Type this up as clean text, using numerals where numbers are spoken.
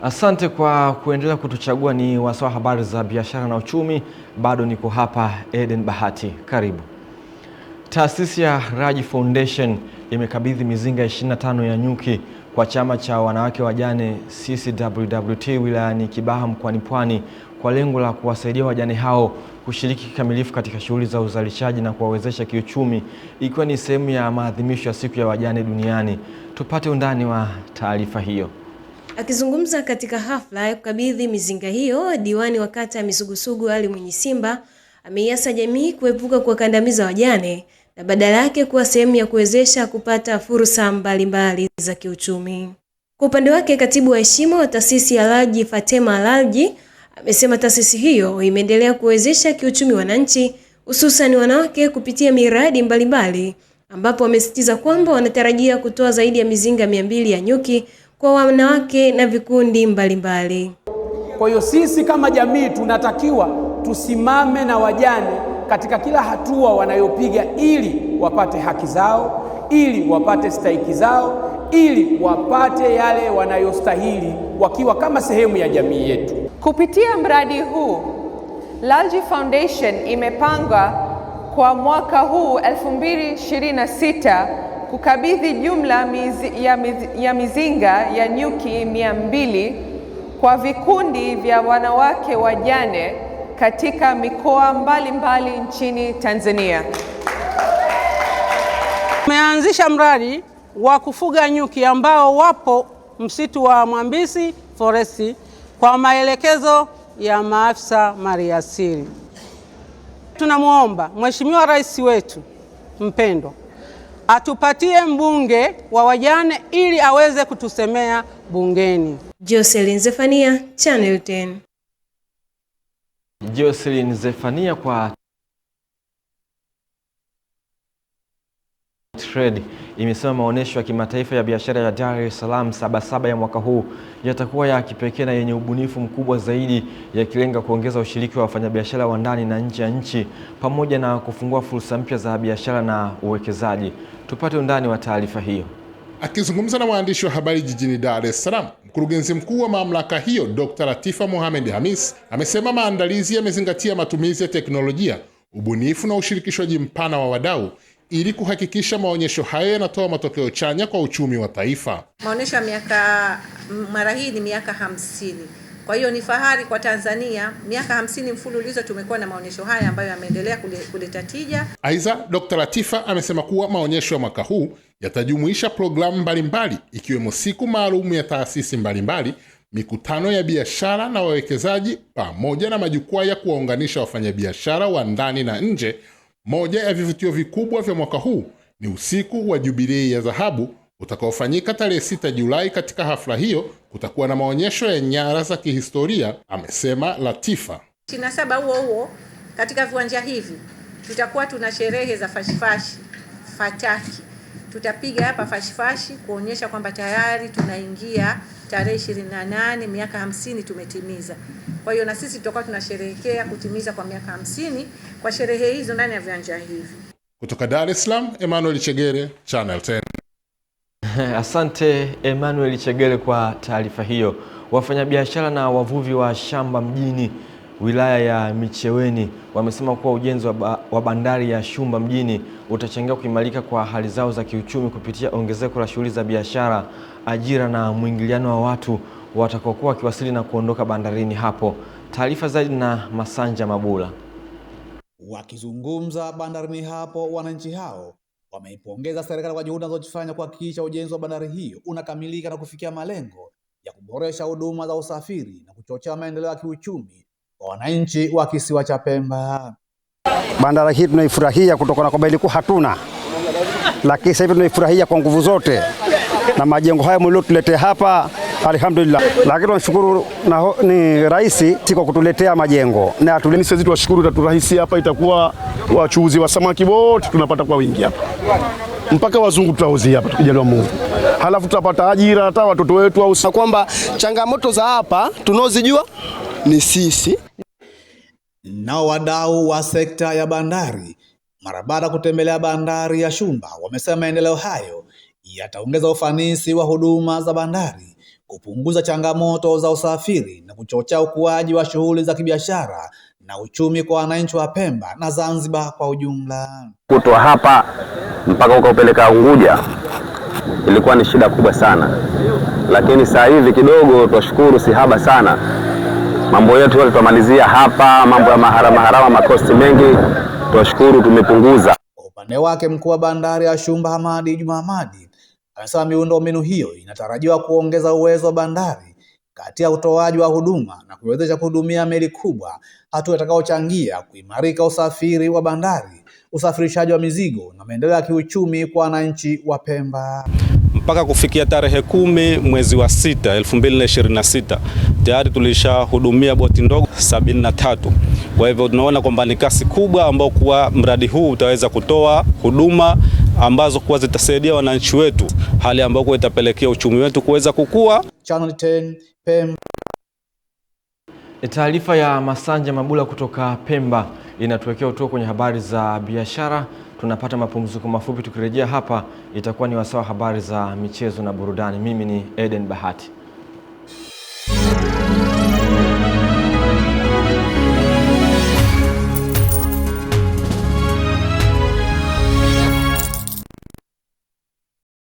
Asante kwa kuendelea kutuchagua. Ni wasaa habari za biashara na uchumi. Bado niko hapa Eden Bahati. Karibu. Taasisi ya Raji Foundation imekabidhi mizinga 25 ya nyuki kwa chama cha wanawake wajane CCWWT wilayani Kibaha mkoani Pwani kwa lengo la kuwasaidia wajane hao kushiriki kikamilifu katika shughuli za uzalishaji na kuwawezesha kiuchumi, ikiwa ni sehemu ya maadhimisho ya siku ya wajane duniani. Tupate undani wa taarifa hiyo. Akizungumza katika hafla ya kukabidhi mizinga hiyo, diwani wa kata ya Misugusugu Ali Mwinyi Simba ameiasa jamii kuepuka kuwakandamiza wajane na badala yake kuwa sehemu ya kuwezesha kupata fursa mbalimbali za kiuchumi. Kwa upande wake, katibu wa heshima wa taasisi ya Raji Fatema Alalji amesema taasisi hiyo imeendelea kuwezesha kiuchumi wananchi, hususan wanawake kupitia miradi mbalimbali, ambapo wamesisitiza kwamba wanatarajia kutoa zaidi ya mizinga 200 ya nyuki kwa wanawake na vikundi mbalimbali. Kwa hiyo sisi kama jamii tunatakiwa tusimame na wajane katika kila hatua wanayopiga, ili wapate haki zao, ili wapate stahiki zao, ili wapate yale wanayostahili wakiwa kama sehemu ya jamii yetu. Kupitia mradi huu, Raji Foundation imepanga kwa mwaka huu 2026 kukabidhi jumla ya mizinga ya nyuki 200 kwa vikundi vya wanawake wajane katika mikoa mbalimbali nchini Tanzania. Tumeanzisha mradi wa kufuga nyuki ambao wapo msitu wa Mwambisi Foresti kwa maelekezo ya maafisa maliasili. Tunamuomba Mheshimiwa Rais wetu mpendwa atupatie mbunge wa wajane ili aweze kutusemea bungeni. Jocelyn Zefania, Channel 10. Jocelyn Zefania kwa Trade imesema maonesho ya kimataifa ya biashara ya Dar es Salaam Sabasaba ya mwaka huu yatakuwa ya kipekee na yenye ubunifu mkubwa zaidi, yakilenga kuongeza ushiriki wa wafanyabiashara wa ndani na nje ya nchi pamoja na kufungua fursa mpya za biashara na uwekezaji. Tupate undani wa taarifa hiyo. Akizungumza na waandishi wa habari jijini Dar es Salaam, mkurugenzi mkuu wa mamlaka hiyo Dr. Latifa Mohamed Hamis amesema maandalizi yamezingatia matumizi ya teknolojia, ubunifu na ushirikishwaji mpana wa wadau ili kuhakikisha maonyesho haya yanatoa matokeo chanya kwa uchumi wa taifa. Maonyesho ya mara hii ni miaka 50. Kwa hiyo ni fahari kwa Tanzania, miaka 50 mfululizo tumekuwa na maonyesho haya ambayo yameendelea kuleta tija. Aidha, Dr. Latifa amesema kuwa maonyesho ya mwaka huu yatajumuisha programu mbalimbali ikiwemo siku maalum ya taasisi mbalimbali, mikutano ya biashara na wawekezaji pamoja na majukwaa ya kuwaunganisha wafanyabiashara wa ndani na nje. Moja ya vivutio vikubwa vya mwaka huu ni usiku wa Jubilei ya Dhahabu utakaofanyika tarehe 6 Julai. Katika hafla hiyo kutakuwa na maonyesho ya nyara za kihistoria, amesema Latifa. 27 huo katika viwanja hivi tutakuwa tuna sherehe za fashifashi, fataki. Tutapiga hapa fashifashi kuonyesha kwamba tayari tunaingia tarehe 28 miaka 50 tumetimiza. Kwa hiyo na sisi tutakuwa tunasherehekea kutimiza kwa miaka 50 kwa sherehe hizo ndani ya viwanja hivi. Kutoka Dar es Salaam, Emmanuel Chegere, Channel 10. Asante Emmanuel Chegere kwa taarifa hiyo. Wafanyabiashara na wavuvi wa Shamba mjini wilaya ya Micheweni wamesema kuwa ujenzi wa bandari ya Shumba mjini utachangia kuimarika kwa hali zao za kiuchumi kupitia ongezeko la shughuli za biashara, ajira na mwingiliano wa watu watakaokuwa wakiwasili na kuondoka bandarini hapo. Taarifa zaidi na Masanja Mabula. Wakizungumza bandarini hapo, wananchi hao wameipongeza serikali kwa juhudi zinazofanya kuhakikisha ujenzi wa bandari hiyo unakamilika na kufikia malengo ya kuboresha huduma za usafiri na kuchochea maendeleo ya kiuchumi kwa wananchi wa kisiwa cha Pemba. Bandari hii tunaifurahia kutokana kwamba ilikuwa hatuna, lakini sasa hivi tunaifurahia kwa nguvu zote, na majengo haya mliotuletea hapa alhamdulillah. Lakini tunashukuru ni rais kwa kutuletea majengo, na sisi tunashukuru taturahisi hapa, itakuwa wachuuzi wa samaki wote tunapata kwa wingi hapa, mpaka wazungu tutauzia hapa tukijaliwa Mungu, halafu tutapata ajira hata watoto wetu, au kwamba changamoto za hapa tunaozijua ni sisi. Nao wadau wa sekta ya bandari mara baada ya kutembelea bandari ya Shumba wamesema maendeleo hayo yataongeza ufanisi wa huduma za bandari kupunguza changamoto za usafiri na kuchochea ukuaji wa shughuli za kibiashara na uchumi kwa wananchi wa Pemba na Zanzibar kwa ujumla. Kutoa hapa mpaka ukapeleka Unguja ilikuwa ni shida kubwa sana, lakini sasa hivi kidogo twashukuru si haba sana. Mambo yetu yote tumalizia hapa, mambo ya maharama makosti mengi twashukuru tumepunguza. Kwa upande wake mkuu wa bandari ya Shumba Hamadi Juma Hamadi anasema miundombinu hiyo inatarajiwa kuongeza uwezo wa bandari katika utoaji wa huduma na kuwezesha kuhudumia meli kubwa, hatua itakayochangia kuimarika usafiri wa bandari, usafirishaji wa mizigo na maendeleo ya kiuchumi kwa wananchi wa Pemba. Mpaka kufikia tarehe 10 mwezi wa 6 2026 tayari tulishahudumia boti ndogo 73. Kwa hivyo tunaona kwamba ni kasi kubwa ambao kwa mradi huu utaweza kutoa huduma ambazo kwa zitasaidia wananchi wetu, hali ambayo kwa itapelekea uchumi wetu kuweza kukua. Channel 10 Pemba. Taarifa ya Masanja Mabula kutoka Pemba inatuwekea utuo kwenye habari za biashara. Tunapata mapumziko mafupi, tukirejea hapa itakuwa ni wasaa habari za michezo na burudani. Mimi ni Eden Bahati.